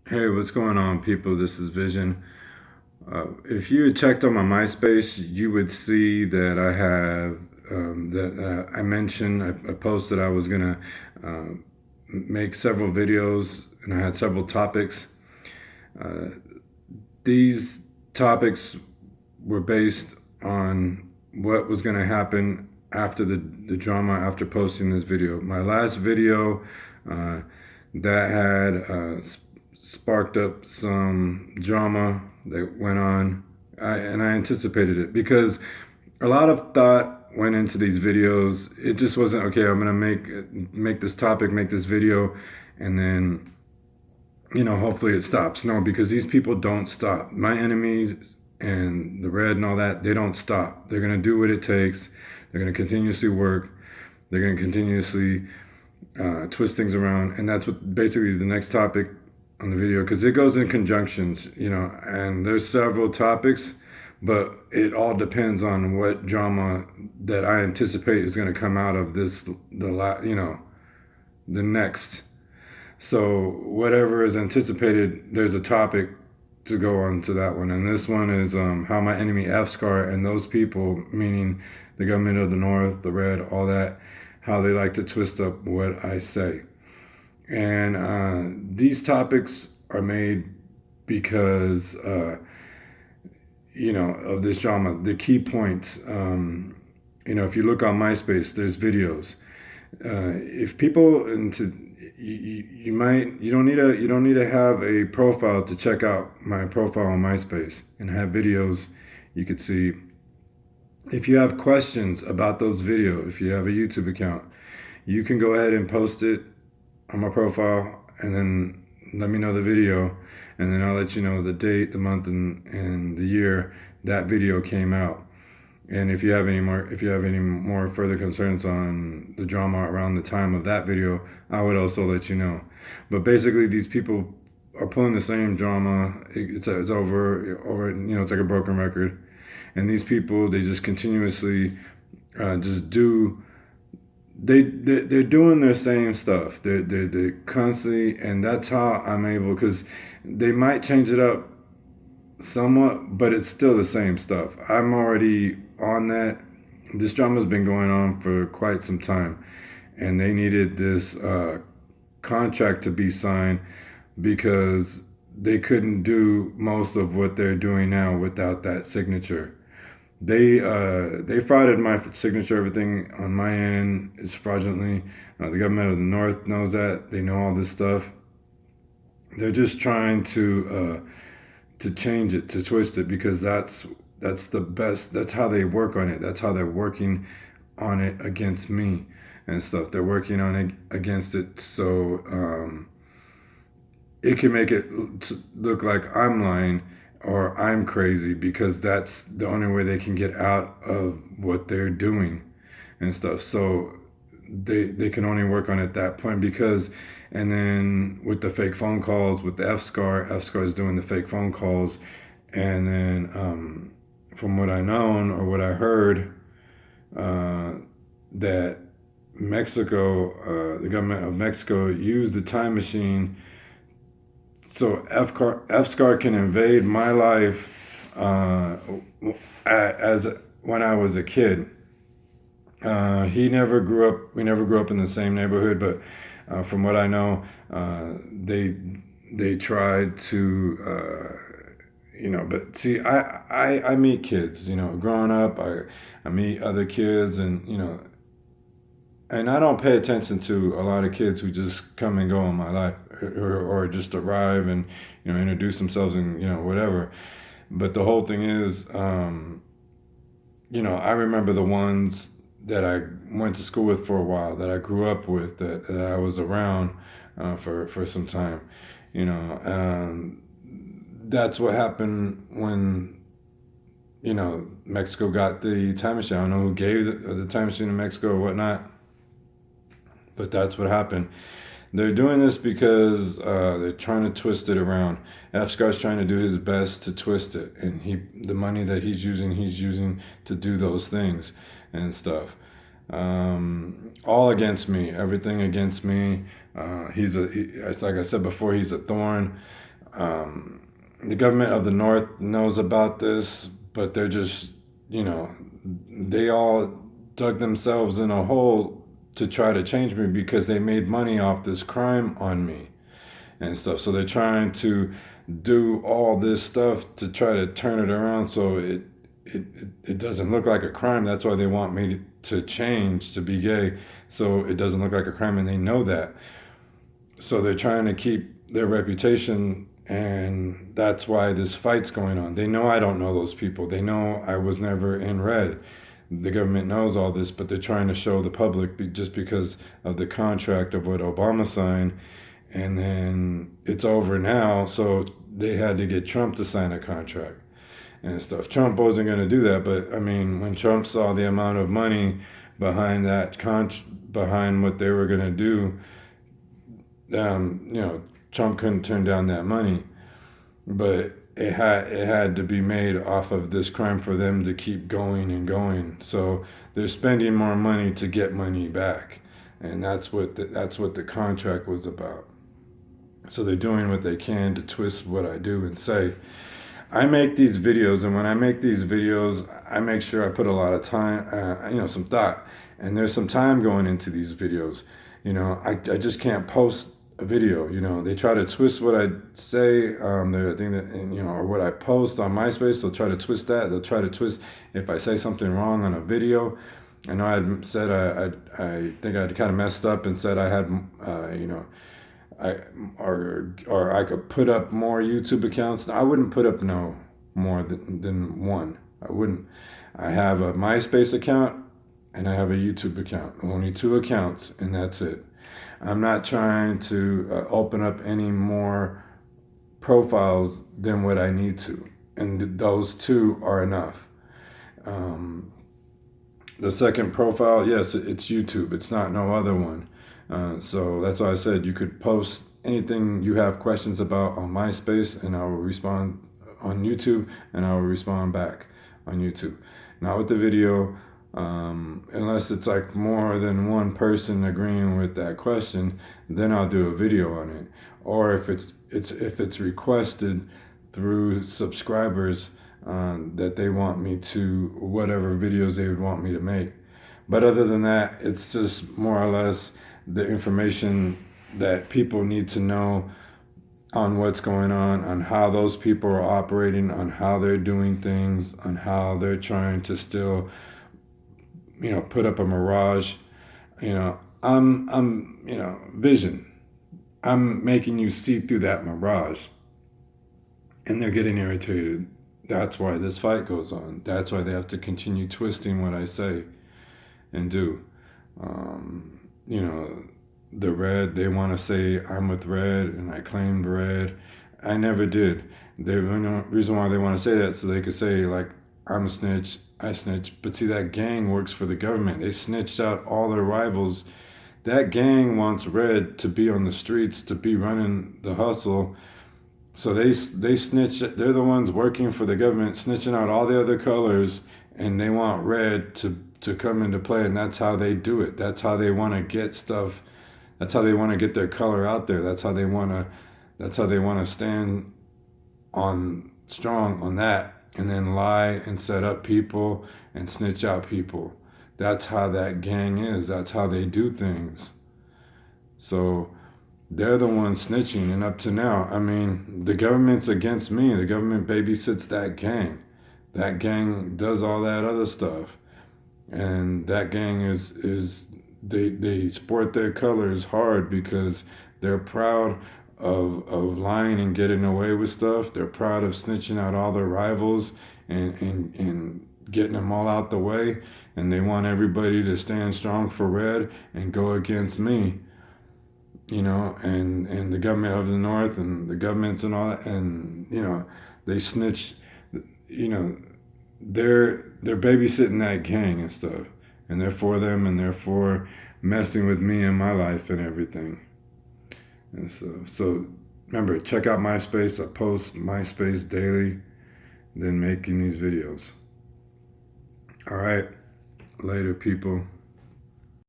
Hey, what's going on, people? This is Vision. If you had checked on my MySpace, you would see that I have I mentioned I posted I was gonna uh, make several videos, and I had several topics. Uh, these topics were based on what was gonna happen after the drama after posting this video. My last video uh, that had sparked up some drama that went on, and I anticipated it because a lot of thought went into these videos. It just wasn't okay. I'm gonna make this topic, make this video, and then hopefully it stops. No, because these people don't stop. My enemies and the red and all that, they don't stop. They're gonna do what it takes. They're gonna continuously work. They're gonna continuously twist things around, and that's what basically the next topic on the video, because it goes in conjunctions, and there's several topics, but it all depends on what drama that I anticipate is going to come out of the next. So whatever is anticipated, there's a topic to go on to that one, and this one is how my enemy F-Scar and those people, meaning the government of the North, the Red, all that, how they like to twist up what I say. And these topics are made because, of this drama. The key points, if you look on MySpace, there's videos. If people into you don't need to have a profile to check out my profile on MySpace and have videos you could see. If you have questions about those videos, if you have a YouTube account, you can go ahead and post it on my profile, and then let me know the video, and then I'll let you know the date, the month, and the year that video came out. And if you have any more further concerns on the drama around the time of that video, I would also let you know. But basically, these people are pulling the same drama. It's over. It's like a broken record. And these people, they just continuously just do they're doing their same stuff. They're constantly, and that's how I'm able, because they might change it up somewhat, but it's still the same stuff. I'm already on that. This drama's been going on for quite some time, and they needed this contract to be signed because they couldn't do most of what they're doing now without that signature. They frauded my signature. Everything on my end is fraudulently. The government of the North knows that. They know all this stuff. They're just trying to change it, to twist it, because that's the best. That's how they work on it. That's how they're working on it against me and stuff. They're working on it against it, so it can make it look like I'm lying or I'm crazy, because that's the only way they can get out of what they're doing and stuff. So they can only work on it at that point, because, and then with the fake phone calls with the F-Scar is doing the fake phone calls, and then from what I known or what I heard, that the government of Mexico used the time machine so F-Scar can invade my life as when I was a kid. He never grew up. We never grew up in the same neighborhood, but from what I know, they tried to, But see, I meet kids. Growing up, I meet other kids, and I don't pay attention to a lot of kids who just come and go in my life, or just arrive and introduce themselves and whatever. But the whole thing is, I remember the ones that I went to school with for a while, that I grew up with, that I was around for some time. That's what happened when Mexico got the time machine. I don't know who gave the time machine to Mexico or whatnot, but that's what happened. They're doing this because they're trying to twist it around. F-Scar's trying to do his best to twist it, and the money that he's using to do those things and stuff. All against me, everything against me. It's like I said before, he's a thorn. The government of the North knows about this, but they're just, they all dug themselves in a hole to try to change me because they made money off this crime on me and stuff. So they're trying to do all this stuff to try to turn it around so it doesn't look like a crime. That's why they want me to change to be gay, so it doesn't look like a crime, and they know that. So they're trying to keep their reputation, and that's why this fight's going on. They know I don't know those people. They know I was never in red. The government knows all this, but they're trying to show the public just because of the contract of what Obama signed, and then it's over now, so they had to get Trump to sign a contract and stuff. Trump wasn't going to do that, but I mean, when Trump saw the amount of money behind behind what they were going to do, Trump couldn't turn down that money. But it had to be made off of this crime for them to keep going and going. So they're spending more money to get money back, and that's what the contract was about. So they're doing what they can to twist what I do and say. I make these videos, and when I make these videos, I make sure I put a lot of time, some thought, and there's some time going into these videos. I just can't post a video. They try to twist what I say, the thing that, or what I post on MySpace. They'll try to twist that. They'll try to twist if I say something wrong on a video. I know I'd said I think I'd kind of messed up and said I had, or I could put up more YouTube accounts. I wouldn't put up no more than one. I wouldn't. I have a MySpace account and I have a YouTube account. Only 2 accounts, and that's it. I'm not trying to open up any more profiles than what I need to, and those 2 are enough. The second profile, yes, it's YouTube. It's not no other one. So that's why I said you could post anything you have questions about on MySpace, and I will respond on YouTube, and I will respond back on YouTube. Not with the video, unless it's like more than one person agreeing with that question, then I'll do a video on it. Or if it's requested through subscribers that they want me to, whatever videos they would want me to make. But other than that, it's just more or less the information that people need to know on what's going on how those people are operating, on how they're doing things, on how they're trying to still, put up a mirage. I'm vision. I'm making you see through that mirage. And they're getting irritated. That's why this fight goes on. That's why they have to continue twisting what I say and do. The red, they want to say I'm with red and I claimed red. I never did. The reason why they want to say that so they could say, like, I'm a snitch, I snitch. But see, that gang works for the government. They snitched out all their rivals. That gang wants red to be on the streets, to be running the hustle. So they snitch. They're the ones working for the government, snitching out all the other colors, and they want red to come into play, and that's how they do it. That's how they want to get stuff. That's how they want to get their color out there. That's how they want to stand on strong on that, and then lie and set up people and snitch out people. That's how that gang is. That's how they do things. So they're the ones snitching, and up to now, I mean, the government's against me. The government babysits that gang. That gang does all that other stuff, and that gang is they sport their colors hard because they're proud of lying and getting away with stuff. They're proud of snitching out all their rivals and getting them all out the way, and they want everybody to stand strong for red and go against me. And the government of the North and the governments and all that, and they snitch. They're babysitting that gang and stuff, and they're for them, and they're for messing with me and my life and everything. And so remember, check out MySpace. I post MySpace daily, then making these videos. All right, later, people.